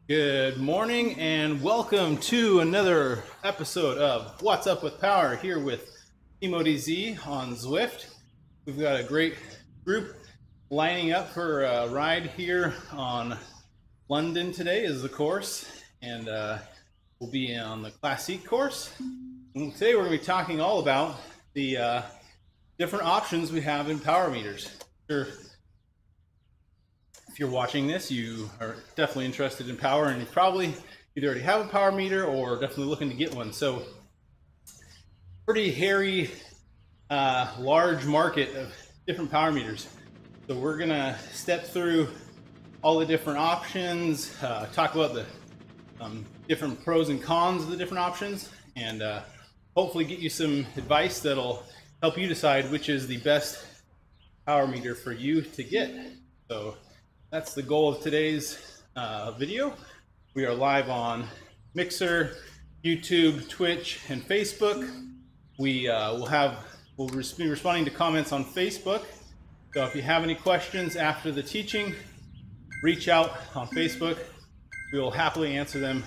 Good morning and welcome to another episode of What's Up with Power here with Timo DZ on Zwift. We've got a great group lining up for a ride here on London today is the course, and we'll be on the Classique course. And today we're going to be talking all about the different options we have in power meters. Sure. If you're watching this, you are definitely interested in power, and you probably either already have a power meter or definitely looking to get one. So pretty hairy, large market of different power meters. So we're gonna step through all the different options, talk about the different pros and cons of the different options, and hopefully get you some advice that'll help you decide which is the best power meter for you to get. So that's the goal of today's video. We are live on Mixer, YouTube, Twitch, and Facebook. We'll be responding to comments on Facebook. So if you have any questions after the teaching, reach out on Facebook. We will happily answer them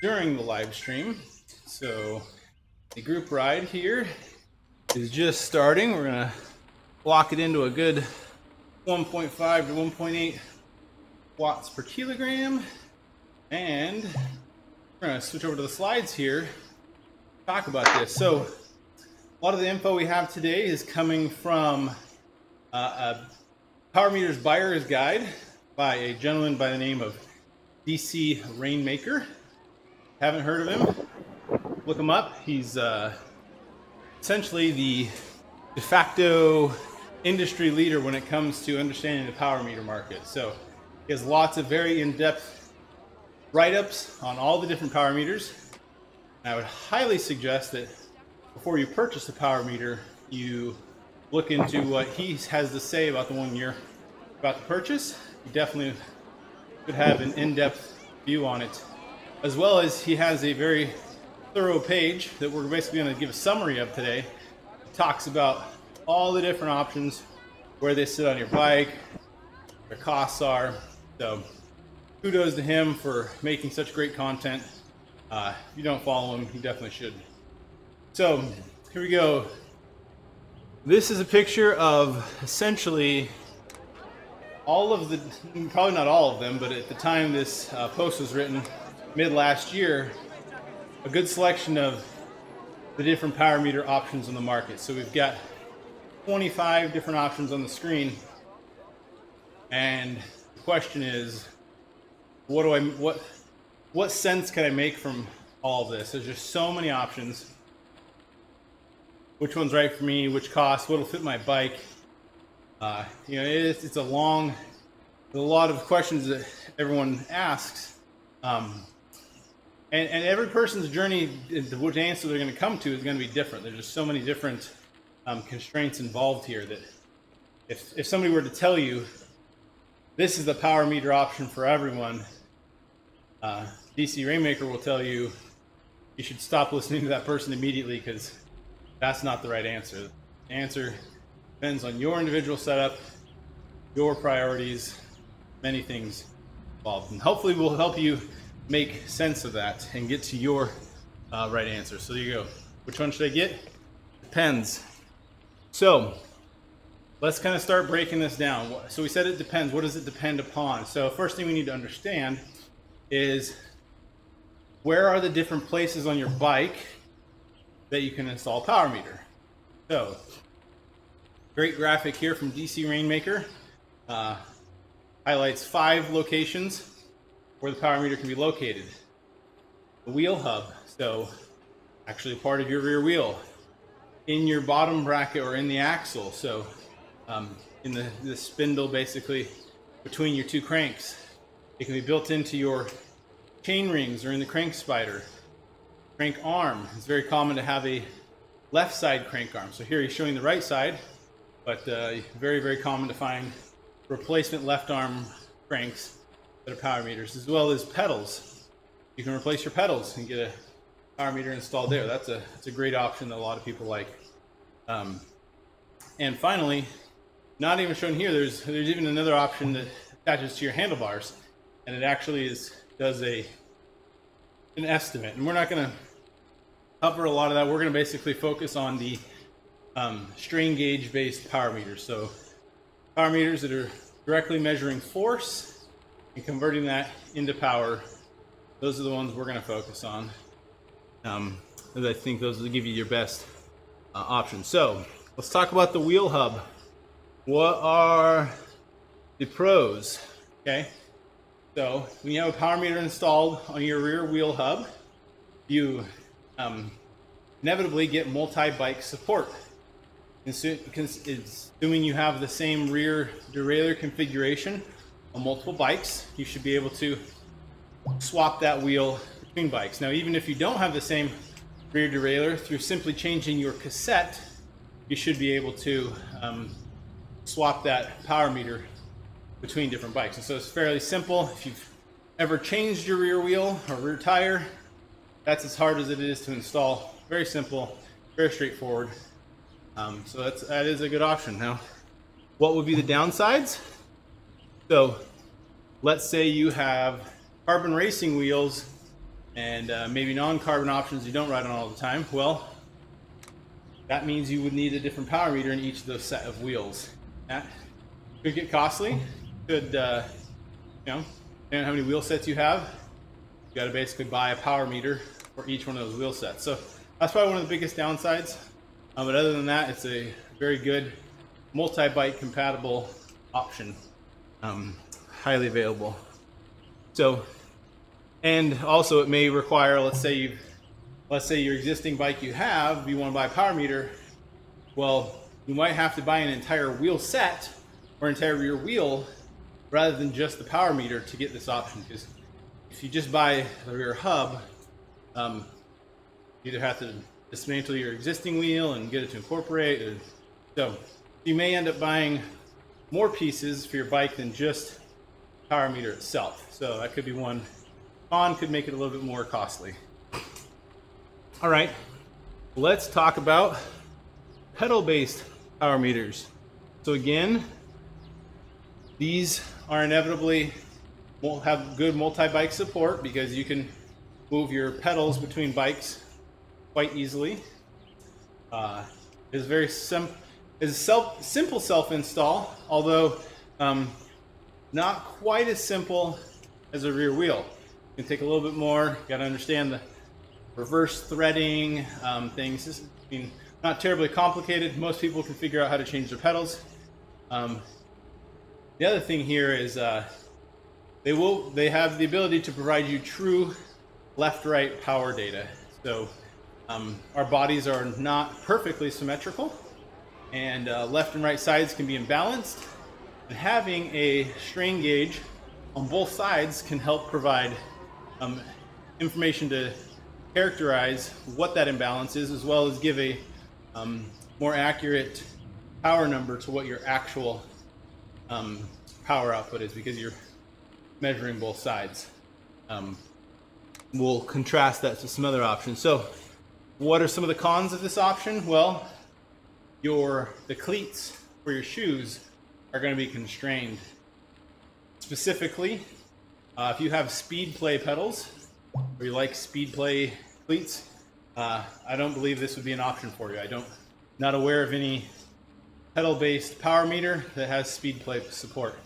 during the live stream. So the group ride here is just starting. We're gonna lock it into a good 1.5 to 1.8 watts per kilogram, and we're going to switch over to the slides here, talk about this. So a lot of the info we have today is coming from a Power Meters Buyer's Guide by a gentleman by the name of DC Rainmaker. Haven't heard of him? Look him up. He's essentially the de facto industry leader when it comes to understanding the power meter market. So he has lots of very in-depth write-ups on all the different power meters. And I would highly suggest that before you purchase a power meter, you look into what he has to say about the one you're about to purchase. You definitely could have an in-depth view on it, as well as he has a very thorough page that we're basically going to give a summary of today. It talks about all the different options, where they sit on your bike, their costs are. So kudos to him for making such great content. If you don't follow him, you definitely should. So here we go. This is a picture of essentially all of the, probably not all of them, but at the time this post was written, mid last year, a good selection of the different power meter options on the market. So we've got 25 different options on the screen, and the question is, what sense can I make from all of this? There's just so many options. Which one's right for me? Which cost? What'll fit my bike? You know, it's a lot of questions that everyone asks, and every person's journey, which answer they're going to come to is going to be different. There's just so many different constraints involved here that if somebody were to tell you this is the power meter option for everyone, DC Rainmaker will tell you you should stop listening to that person immediately, because that's not the right answer. The answer depends on your individual setup, your priorities, many things involved, and hopefully we'll help you make sense of that and get to your right answer. So there you go. Which one should I get? Depends. So let's kind of start breaking this down. So we said it depends. What does it depend upon? So first thing we need to understand is, where are the different places on your bike that you can install a power meter? So great graphic here from DC Rainmaker. Highlights 5 locations where the power meter can be located. The wheel hub, so actually part of your rear wheel, in your bottom bracket or in the axle, so in the spindle basically between your two cranks. It can be built into your chain rings or in the crank spider. Crank arm, it's very common to have a left side crank arm. So here he's showing the right side, but very, very common to find replacement left arm cranks that are power meters, as well as pedals. You can replace your pedals and get a power meter installed there. That's a great option that a lot of people like. And finally, not even shown here, there's even another option that attaches to your handlebars, and it actually is does an estimate, and we're not going to cover a lot of that. We're going to basically focus on the strain gauge based power meters. So power meters that are directly measuring force and converting that into power. Those are the ones we're going to focus on. As I think those will give you your best options. So let's talk about the wheel hub. What are the pros? Okay, so when you have a power meter installed on your rear wheel hub, you inevitably get multi-bike support. Assuming you have the same rear derailleur configuration on multiple bikes, you should be able to swap that wheel between bikes. Now, even if you don't have the same rear derailleur, through simply changing your cassette, you should be able to swap that power meter between different bikes. And so it's fairly simple. If you've ever changed your rear wheel or rear tire, that's as hard as it is to install. Very simple, very straightforward. So that is a good option. Now, what would be the downsides? So let's say you have carbon racing wheels and maybe non-carbon options you don't ride on all the time. Well, that means you would need a different power meter in each of those set of wheels. That could get costly. Could, depending on how many wheel sets you have, you got to basically buy a power meter for each one of those wheel sets. So that's probably one of the biggest downsides. But other than that, it's a very good multi-bike compatible option, highly available. So, and also it may require, let's say your existing bike you want to buy a power meter. Well, you might have to buy an entire wheel set or entire rear wheel rather than just the power meter to get this option. Because if you just buy the rear hub, you either have to dismantle your existing wheel and get it to incorporate. So you may end up buying more pieces for your bike than just power meter itself. So that could be one con, could make it a little bit more costly. All right, let's talk about pedal-based power meters. So again, these are inevitably won't have good multi-bike support because you can move your pedals between bikes quite easily. It's very simple self-install, although not quite as simple as a rear wheel. It can take a little bit more. You got to understand the reverse threading things. This is not terribly complicated. Most people can figure out how to change their pedals. The other thing here is they have the ability to provide you true left-right power data. So our bodies are not perfectly symmetrical, and left and right sides can be imbalanced. And having a strain gauge on both sides can help provide information to characterize what that imbalance is, as well as give a more accurate power number to what your actual power output is, because you're measuring both sides. We'll contrast that to some other options. So what are some of the cons of this option? Well, the cleats for your shoes are going to be constrained. Specifically, if you have speed play pedals, or you like speed play cleats, I don't believe this would be an option for you. Not aware of any pedal-based power meter that has speed play support.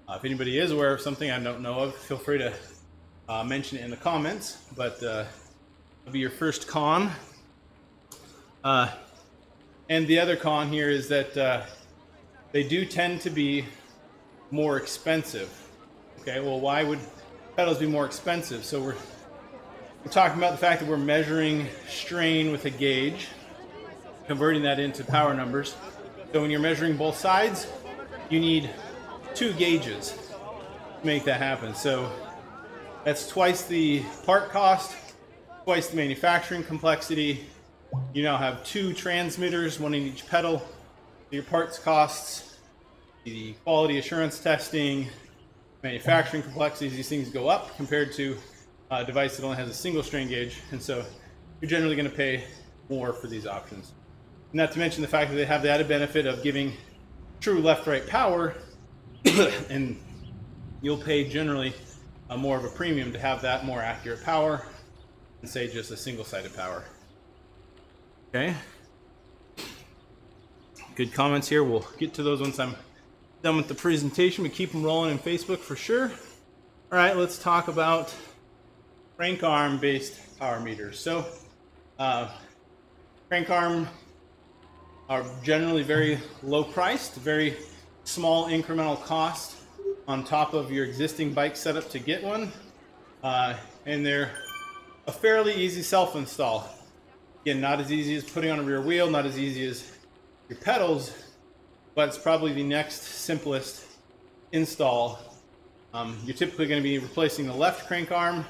If anybody is aware of something I don't know of, feel free to mention it in the comments, but that'll be your first con. And the other con here is that they do tend to be more expensive. Okay, well, why would pedals be more expensive? So we're talking about the fact that we're measuring strain with a gauge, converting that into power numbers. So when you're measuring both sides, you need 2 gauges to make that happen. So that's twice the part cost, twice the manufacturing complexity. You now have 2 transmitters, one in each pedal. Your parts costs, the quality assurance testing, manufacturing complexities, these things go up compared to a device that only has a single strain gauge. And so you're generally going to pay more for these options. Not to mention the fact that they have the added benefit of giving true left-right power, and you'll pay generally more of a premium to have that more accurate power than say just a single-sided power. Okay. Good comments here. We'll get to those once I'm done with the presentation. We keep them rolling in Facebook for sure. All right, let's talk about crank arm based power meters. So crank arm are generally very low priced, very small incremental cost on top of your existing bike setup to get one. And they're a fairly easy self-install. Again, not as easy as putting on a rear wheel, not as easy as your pedals, but it's probably the next simplest install. You're typically going to be replacing the left crank arm,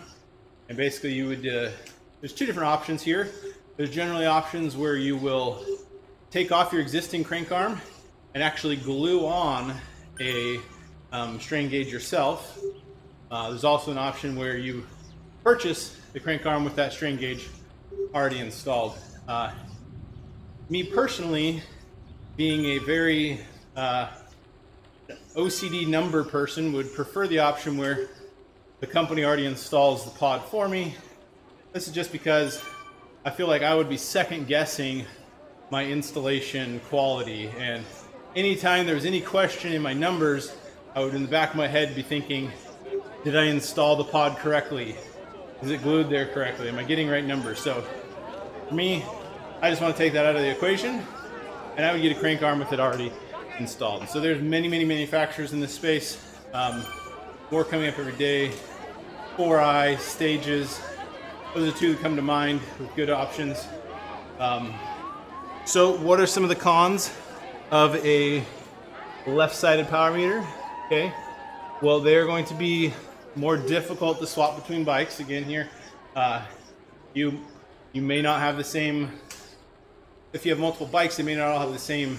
and basically you would, there's two different options here. There's generally options where you will take off your existing crank arm and actually glue on a strain gauge yourself. There's also an option where you purchase the crank arm with that strain gauge already installed. Me personally, being a very OCD number person, would prefer the option where the company already installs the pod for me. This is just because I feel like I would be second guessing my installation quality, and anytime there was any question in my numbers, I would in the back of my head be thinking, did I install the pod correctly? Is it glued there correctly? Am I getting right numbers? So for me, I just want to take that out of the equation, and I would get a crank arm with it already installed. So there's many manufacturers in this space. More coming up every day. 4i, Stages, those are the two that come to mind with good options. So what are some of the cons of a left-sided power meter? Okay, well, they're going to be more difficult to swap between bikes. Again here, you may not have the same, if you have multiple bikes, they may not all have the same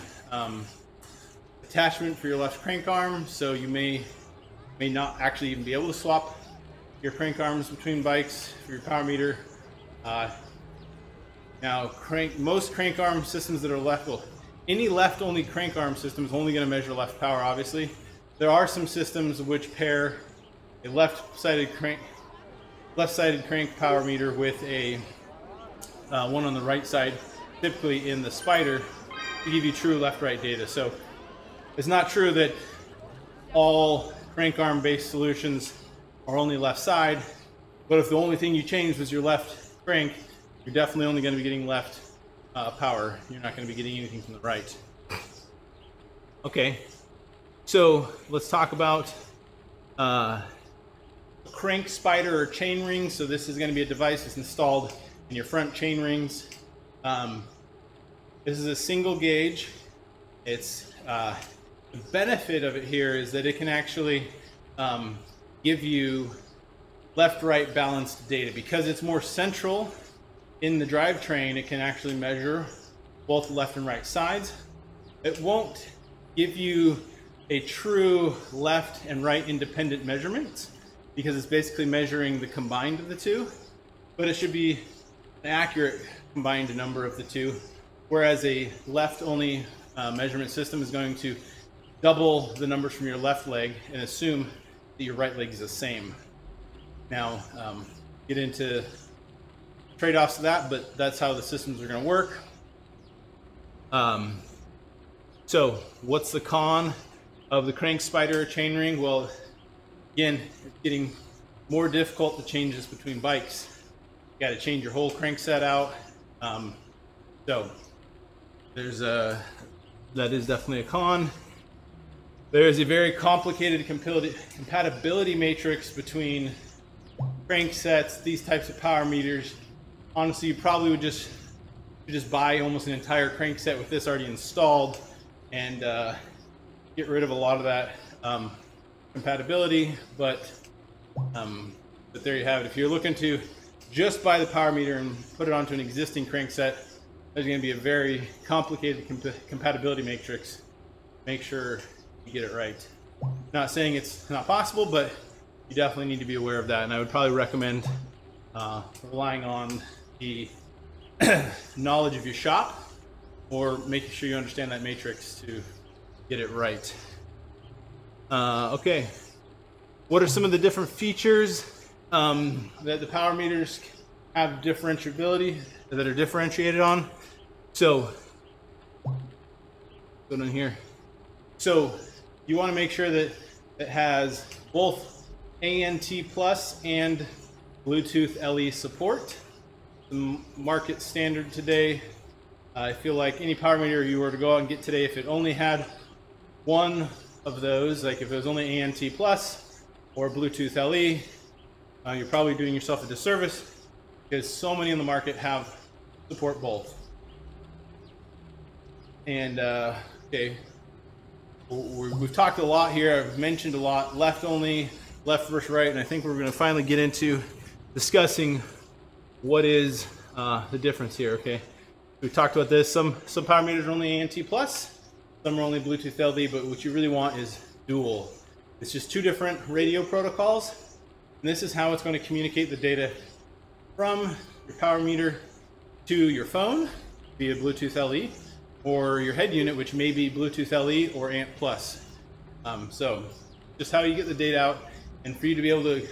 attachment for your left crank arm, so you may not actually even be able to swap your crank arms between bikes for your power meter. Now, most crank arm systems that are left, well, any left-only crank arm system is only going to measure left power, obviously. There are some systems which pair a left-sided crank power meter with a one on the right side, typically in the spider, to give you true left-right data. So it's not true that all crank arm based solutions are only left side, but if the only thing you changed was your left crank, you're definitely only going to be getting left power. You're not going to be getting anything from the right. Okay, so let's talk about crank spider or chain ring. So this is going to be a device that's installed in your front chain rings. This is a single gauge. It's the benefit of it here is that it can actually give you left-right balanced data. Because it's more central in the drivetrain, it can actually measure both left and right sides. It won't give you a true left and right independent measurement because it's basically measuring the combined of the two, but it should be an accurate combined number of the two, whereas a left-only measurement system is going to double the numbers from your left leg and assume that your right leg is the same. Now, get into trade-offs of that, but that's how the systems are going to work. So what's the con of the crank spider chain ring? Well, again, it's getting more difficult to change this between bikes. You got to change your whole crankset out. So there's that is definitely a con. There's a very complicated compatibility matrix between cranksets, these types of power meters. Honestly, you probably would just buy almost an entire crankset with this already installed and get rid of a lot of that compatibility. But there you have it. If you're looking to just buy the power meter and put it onto an existing crankset, there's going to be a very complicated compatibility matrix. Make sure you get it right. Not saying it's not possible, but you definitely need to be aware of that. And I would probably recommend relying on the knowledge of your shop or making sure you understand that matrix to get it right. Okay, What are some of the different features that the power meters have differentiability, that are differentiated on? So, go down here. So you want to make sure that it has both ANT plus and Bluetooth LE support. The market standard today, I feel like any power meter you were to go out and get today, if it only had one of those, like if it was only ANT plus or Bluetooth LE, you're probably doing yourself a disservice because so many in the market have support both. And okay, we've talked a lot here. I've mentioned a lot, left only, left versus right, and I think we're going to finally get into discussing what is the difference here. Okay, we've talked about this. Some power meters are only ANT plus, some are only Bluetooth LE, but what you really want is dual. It's just two different radio protocols, and this is how it's going to communicate the data from your power meter to your phone via Bluetooth LE, or your head unit, which may be Bluetooth LE or ANT plus. So just how you get the data out, and for you to be able to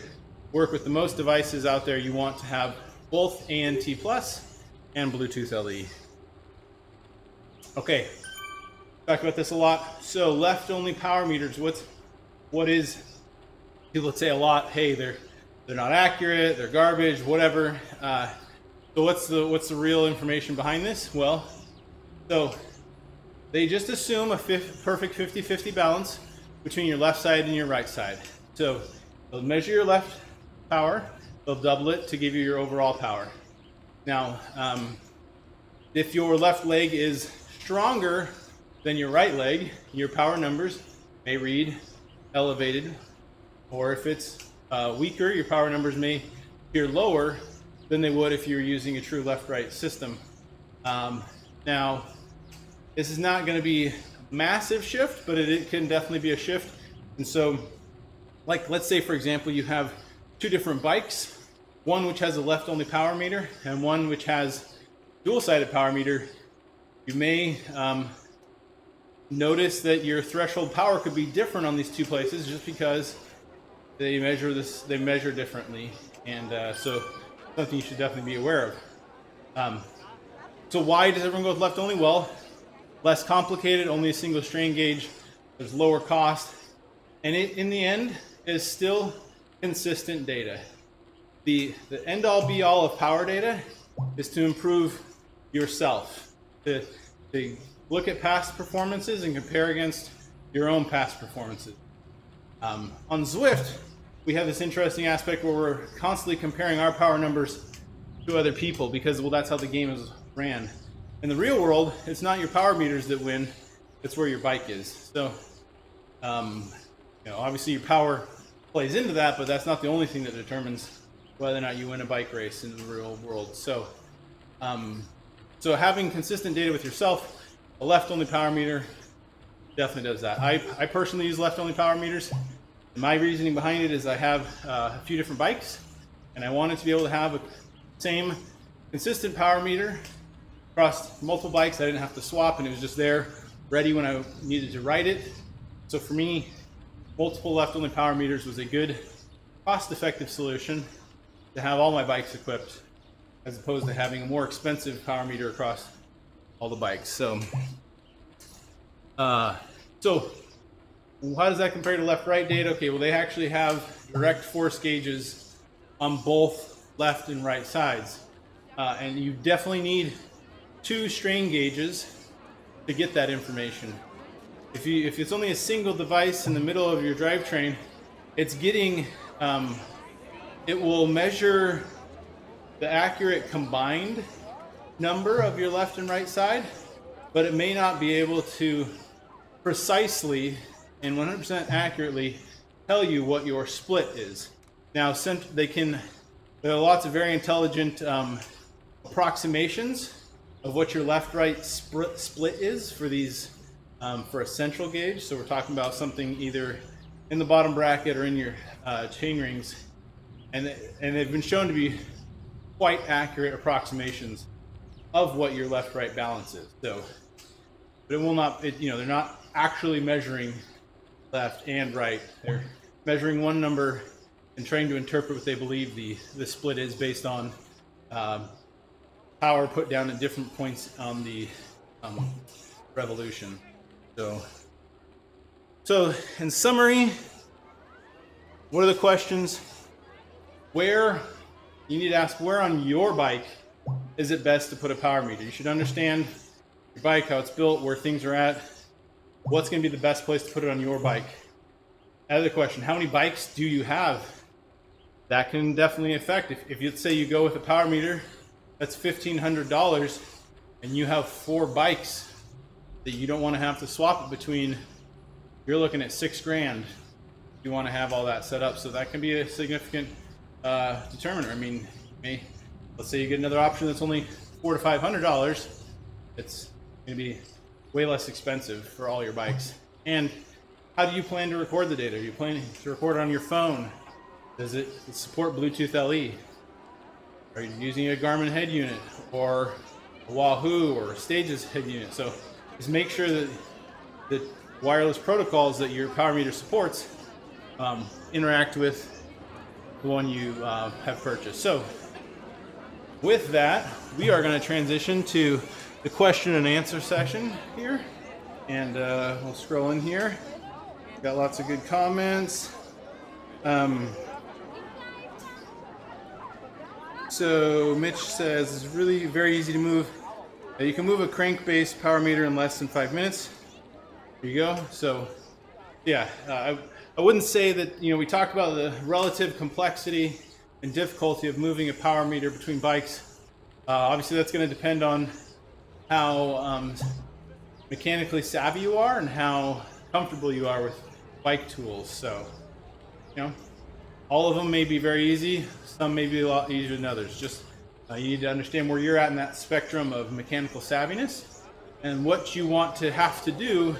work with the most devices out there, you want to have both ANT plus and Bluetooth LE. Okay, talked about this a lot. So left only power meters, what is, people would say a lot, hey, they're not accurate, they're garbage, whatever. So what's the real information behind this? Well, so they just assume a perfect 50-50 balance between your left side and your right side. So they'll measure your left power, they'll double it to give you your overall power. Now, if your left leg is stronger than your right leg, your power numbers may read elevated, or if it's weaker, your power numbers may appear lower than they would if you're using a true left-right system. Now, this is not going to be a massive shift, but it can definitely be a shift. And so, like, let's say, for example, you have two different bikes, one which has a left-only power meter and one which has dual-sided power meter. You may notice that your threshold power could be different on these two places just because they measure differently. And so something you should definitely be aware of. So why does everyone go with left only? Well, less complicated, only a single strain gauge, there's lower cost, and it, in the end, is still consistent data. The end all be all of power data is to improve yourself, to look at past performances and compare against your own past performances. On Zwift, we have this interesting aspect where we're constantly comparing our power numbers to other people because, well, that's how the game is ran. In the real world, it's not your power meters that win, it's where your bike is. So, obviously your power plays into that, but that's not the only thing that determines whether or not you win a bike race in the real world. So, so having consistent data with yourself, a left-only power meter definitely does that. I personally use left-only power meters. My reasoning behind it is I have a few different bikes, and I wanted to be able to have a same consistent power meter across multiple bikes. I didn't have to swap, and it was just there, ready when I needed to write it. So for me, multiple left-only power meters was a good, cost-effective solution to have all my bikes equipped, as opposed to having a more expensive power meter across all the bikes. So, so how does that compare to left-right data? Okay, well, they actually have direct force gauges on both left and right sides, and you definitely need two strain gauges to get that information. If it's only a single device in the middle of your drivetrain, it's getting, it will measure the accurate combined number of your left and right side, but it may not be able to precisely and 100% accurately tell you what your split is. Now, there are lots of very intelligent approximations of what your left-right split is for these, for a central gauge. So we're talking about something either in the bottom bracket or in your chain rings, and they've been shown to be quite accurate approximations of what your left-right balance is. So, but it will not, they're not actually measuring left and right. measuring one number and trying to interpret what they believe the split is based on power put down at different points on the revolution. So in summary, what are the questions? Where, you need to ask where on your bike is it best to put a power meter? You should understand your bike, how it's built, where things are at, what's going to be the best place to put it on your bike. Other question, how many bikes do you have? That can definitely affect. If you say you go with a power meter, that's $1,500, and you have 4 bikes that you don't want to have to swap it between, you're looking at $6 grand. You want to have all that set up, so that can be a significant determiner. I mean, let's say you get another option that's only $400 to $500. It's going to be way less expensive for all your bikes. And how do you plan to record the data? Are you planning to record it on your phone? Does it support Bluetooth LE? Are you using a Garmin head unit or a Wahoo or a Stages head unit? So just make sure that the wireless protocols that your power meter supports interact with the one you have purchased. So with that, we are going to transition to the question and answer section here, and we'll scroll in here. Got lots of good comments. So Mitch says it's really very easy to move. You can move a crank-based power meter in less than 5 minutes. There you go. So yeah, I wouldn't say that, we talked about the relative complexity and difficulty of moving a power meter between bikes. Obviously that's going to depend on how mechanically savvy you are and how comfortable you are with bike tools. So, all of them may be very easy, some may be a lot easier than others. Just you need to understand where you're at in that spectrum of mechanical savviness and what you want to have to do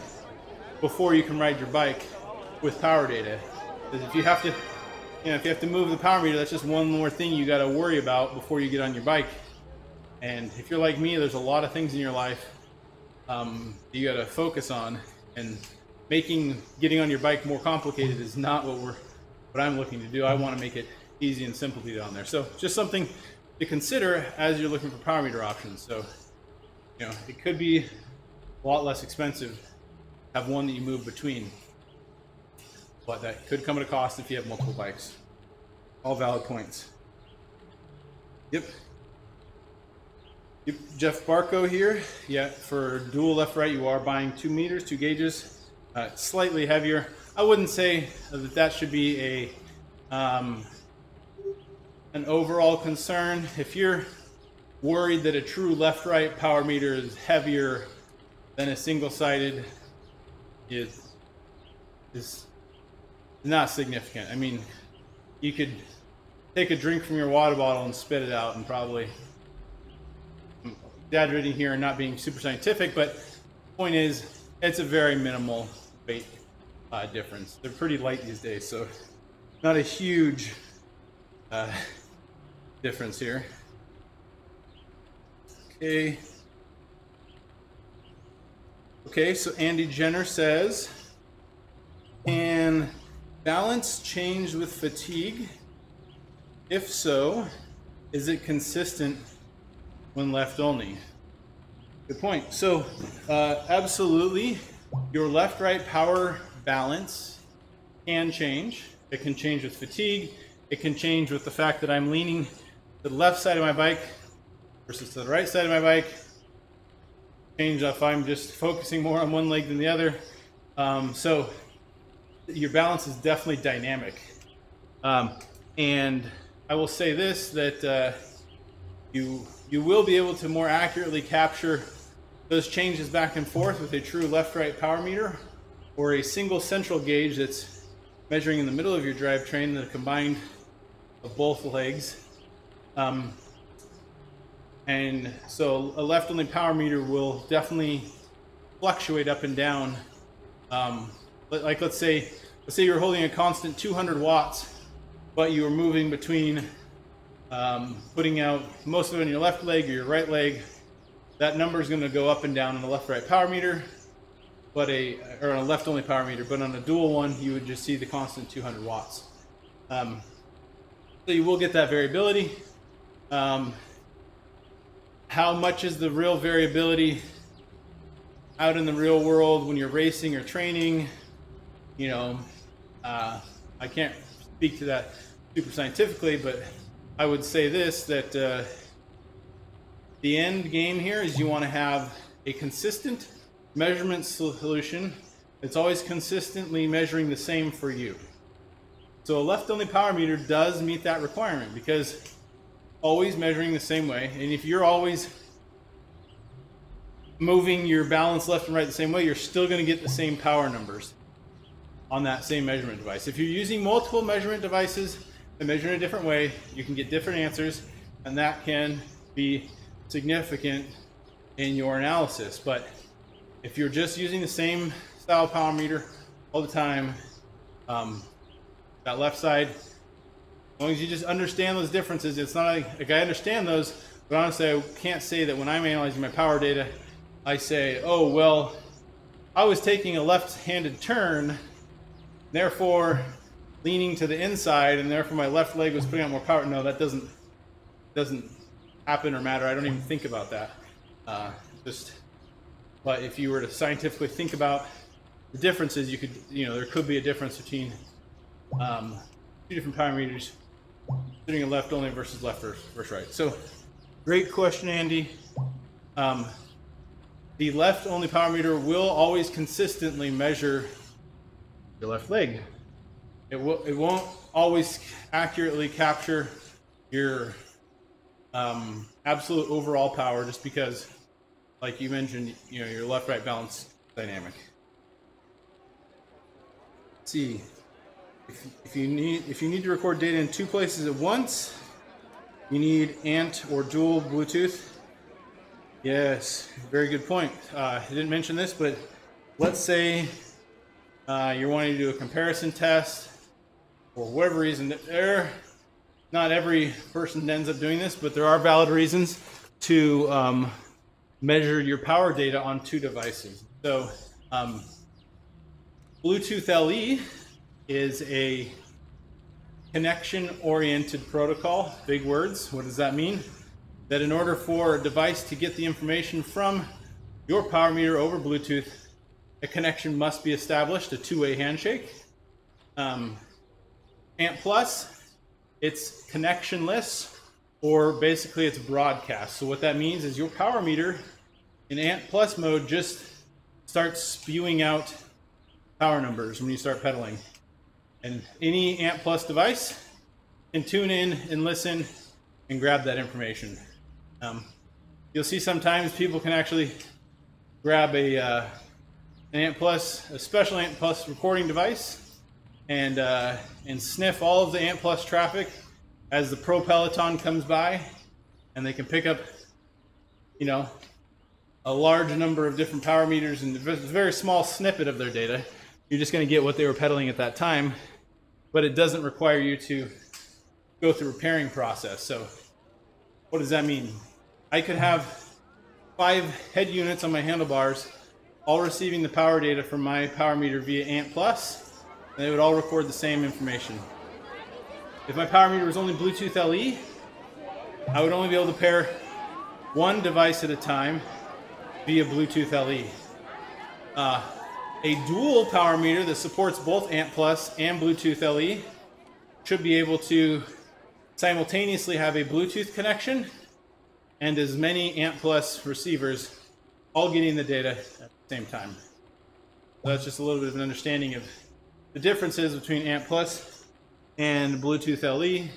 before you can ride your bike with power data. Because if you have to, if you have to move the power meter, that's just one more thing you got to worry about before you get on your bike. And if you're like me, there's a lot of things in your life you got to focus on, and getting on your bike more complicated is not what I'm looking to do. I want to make it easy and simple to get on there. So just something to consider as you're looking for power meter options. So, it could be a lot less expensive to have one that you move between, but that could come at a cost if you have multiple bikes. All valid points. Yep. Jeff Barco here. Yeah, for dual left-right, you are buying 2 meters, 2 gauges. Slightly heavier. I wouldn't say that should be an overall concern. If you're worried that a true left-right power meter is heavier than a single-sided, is not significant. I mean, you could take a drink from your water bottle and spit it out, and probably, I'm exaggerating here and not being super scientific, but the point is, it's a very minimal weight difference. They're pretty light these days, so not a huge difference here. Okay, so Andy Jenner says, can balance change with fatigue? If so, is it consistent when left only? Good point. So absolutely, your left-right power balance can change. It can change with fatigue. It can change with the fact that I'm leaning to the left side of my bike versus to the right side of my bike. Change if I'm just focusing more on one leg than the other. So your balance is definitely dynamic. And I will say this, that you will be able to more accurately capture those changes back and forth with a true left-right power meter, or a single central gauge that's measuring in the middle of your drivetrain, the combined of both legs. And so a left-only power meter will definitely fluctuate up and down. Like let's say you're holding a constant 200 watts, but you are moving between putting out most of it on your left leg or your right leg. That number is going to go up and down on the left-right power meter. but or on a left only power meter, but on a dual one, you would just see the constant 200 watts. So you will get that variability. How much is the real variability out in the real world when you're racing or training? You know, I can't speak to that super scientifically, but I would say this, that the end game here is you want to have a consistent measurement solution that's always consistently measuring the same for you. So a left-only power meter does meet that requirement, because always measuring the same way. And if you're always moving your balance left and right the same way, you're still going to get the same power numbers on that same measurement device. If you're using multiple measurement devices and measure in a different way, you can get different answers, and that can be significant in your analysis. But if you're just using the same style power meter all the time, that left side, as long as you just understand those differences, it's not like I understand those, but honestly, I can't say that when I'm analyzing my power data, I say, oh, well, I was taking a left-handed turn, therefore leaning to the inside, and therefore my left leg was putting out more power. No, that doesn't happen or matter. I don't even think about that. But if you were to scientifically think about the differences, you could, there could be a difference between two different power meters sitting a left only versus left versus right. So great question, Andy. The left only power meter will always consistently measure your left leg. It won't always accurately capture your absolute overall power, just because, like you mentioned, your left-right balance dynamic. Let's see. If you need to record data in two places at once, you need ANT or dual Bluetooth. Yes, very good point. I didn't mention this, but let's say you're wanting to do a comparison test for whatever reason. Not every person ends up doing this, but there are valid reasons to measure your power data on two devices. So Bluetooth LE is a connection-oriented protocol. Big words. What does that mean? That in order for a device to get the information from your power meter over Bluetooth, a connection must be established, a two-way handshake. ANT+, it's connectionless, or basically it's broadcast. So what that means is your power meter in ANT+ mode just starts spewing out power numbers when you start pedaling. And any ANT+ device can tune in and listen and grab that information. You'll see sometimes people can actually grab an ANT+, a special ANT+ recording device, and sniff all of the ANT+ traffic as the Pro Peloton comes by, and they can pick up, a large number of different power meters and a very small snippet of their data. You're just going to get what they were pedaling at that time, but it doesn't require you to go through a pairing process. So what does that mean? I could have 5 head units on my handlebars, all receiving the power data from my power meter via ANT+, and they would all record the same information. If my power meter was only Bluetooth LE, I would only be able to pair one device at a time via Bluetooth LE. A dual power meter that supports both ANT+ and Bluetooth LE should be able to simultaneously have a Bluetooth connection and as many ANT+ receivers all getting the data at the same time. So that's just a little bit of an understanding of the differences between ANT+ and Bluetooth LE.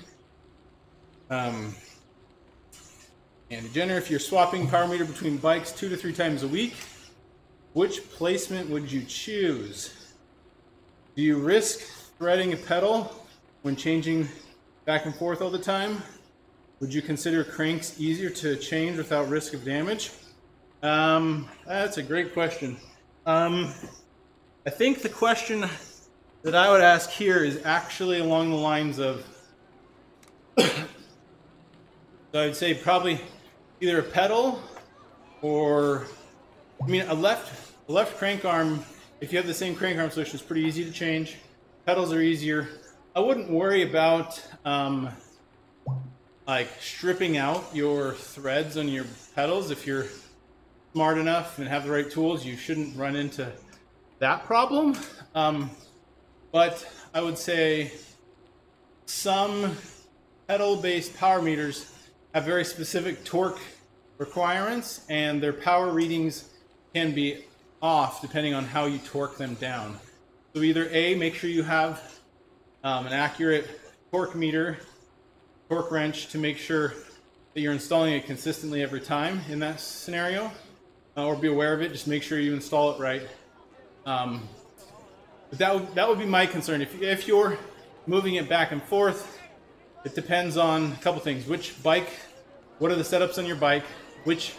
Andy Jenner, if you're swapping power meter between bikes 2 to 3 times a week, which placement would you choose? Do you risk threading a pedal when changing back and forth all the time? Would you consider cranks easier to change without risk of damage? That's a great question. I think the question that I would ask here is actually along the lines of, so I'd say probably either a pedal or, a left The left crank arm, if you have the same crank arm solution, is pretty easy to change. Pedals are easier. I wouldn't worry about like stripping out your threads on your pedals. If you're smart enough and have the right tools, you shouldn't run into that problem. But I would say some pedal-based power meters have very specific torque requirements, and their power readings can be off depending on how you torque them down. So either A, make sure you have an accurate torque meter, torque wrench, to make sure that you're installing it consistently every time in that scenario, or be aware of it. Just make sure you install it right. But that would be my concern. If you're moving it back and forth, it depends on a couple things. Which bike, what are the setups on your bike, which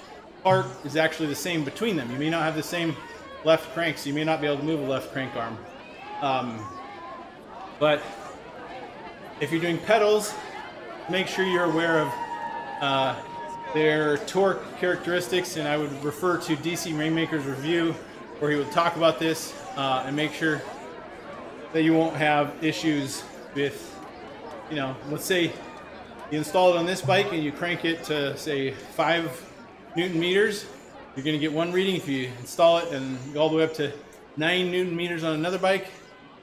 part is actually the same between them. You may not have the same left crank, so you may not be able to move a left crank arm. But if you're doing pedals, make sure you're aware of their torque characteristics, and I would refer to DC Rainmaker's review where he would talk about this, and make sure that you won't have issues with, you know, let's say you install it on this bike and you crank it to say 5 Newton meters, you're going to get one reading. If you install it and go all the way up to 9 Newton meters on another bike,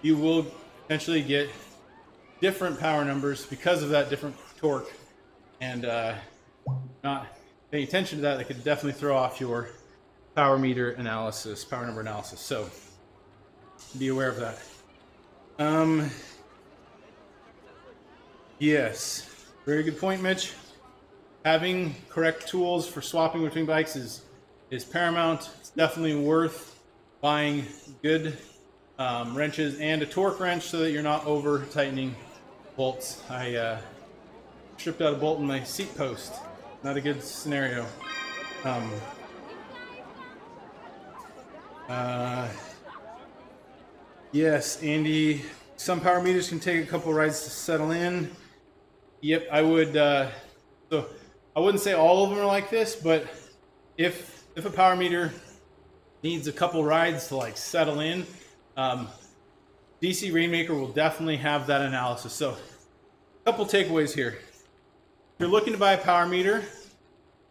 you will potentially get different power numbers because of that different torque, and not paying attention to that, could definitely throw off your power meter analysis, power number analysis. So be aware of that. Yes, very good point, Mitch. Having correct tools for swapping between bikes is paramount. It's definitely worth buying good wrenches and a torque wrench so that you're not over tightening bolts. I stripped out a bolt in my seat post. Not a good scenario. Yes, Andy, some power meters can take a couple rides to settle in. Yep, I would, so I wouldn't say all of them are like this, but if a power meter needs a couple rides to like settle in, DC Rainmaker will definitely have that analysis. So a couple takeaways here. If you're looking to buy a power meter,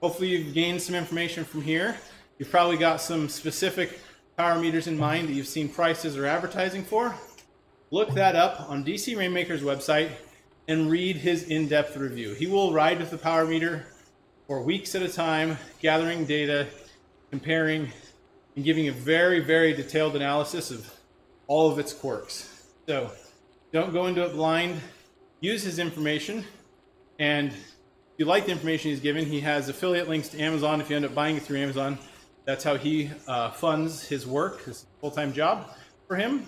hopefully you've gained some information from here. You've probably got some specific power meters in mind that you've seen prices or advertising for. Look that up on DC Rainmaker's website and read his in-depth review. He will ride with the power meter for weeks at a time, gathering data, comparing, and giving a very, very detailed analysis of all of its quirks. So don't go into it blind. Use his information, and if you like the information he's given, he has affiliate links to Amazon. If you end up buying it through Amazon, that's how he funds his work, his full-time job for him.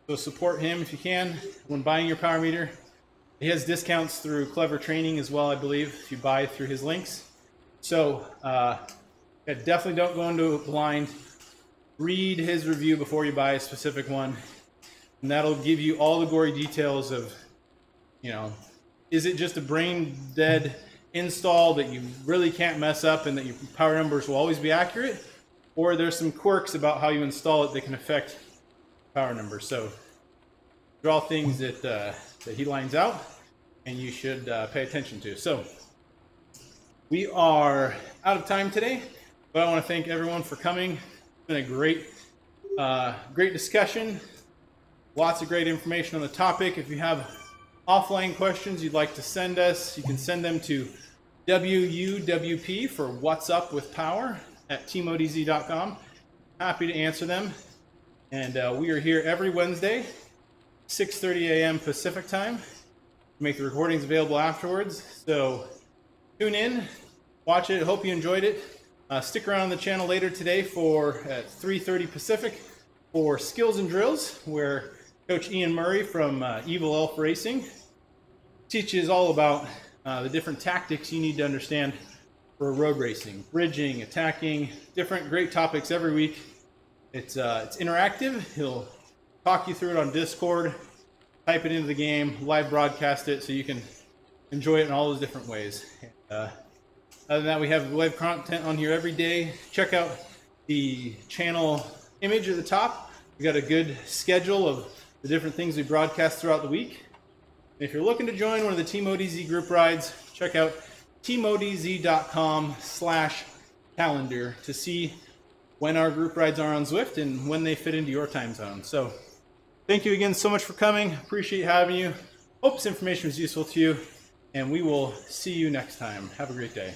So support him if you can when buying your power meter. He has discounts through Clever Training as well, I believe, if you buy through his links. So definitely don't go into it blind. Read his review before you buy a specific one, and that'll give you all the gory details of, you know, is it just a brain dead install that you really can't mess up and that your power numbers will always be accurate, or there's some quirks about how you install it that can affect power numbers. So draw things that he lines out and you should pay attention to. So we are out of time today, but I want to thank everyone for coming. It's been a great discussion. Lots of great information on the topic. If you have offline questions you'd like to send us, you can send them to WUWP for What's Up with Power at teamodz.com. Happy to answer them. And we are here every Wednesday, 6:30 a.m. Pacific time. Make the recordings available afterwards. So tune in, watch it. Hope you enjoyed it. Stick around on the channel later today at 3:30 Pacific for Skills and Drills, where Coach Ian Murray from Evil Elf Racing teaches all about the different tactics you need to understand for road racing, bridging, attacking, different great topics every week. It's interactive. He'll talk you through it on Discord, type it into the game, live broadcast it so you can enjoy it in all those different ways. Other than that, we have live content on here every day. Check out the channel image at the top, we got a good schedule of the different things we broadcast throughout the week. And if you're looking to join one of the Team ODZ group rides, check out teamodz.com/calendar to see when our group rides are on Zwift and when they fit into your time zone. So thank you again so much for coming. Appreciate having you. Hope this information was useful to you, and we will see you next time. Have a great day.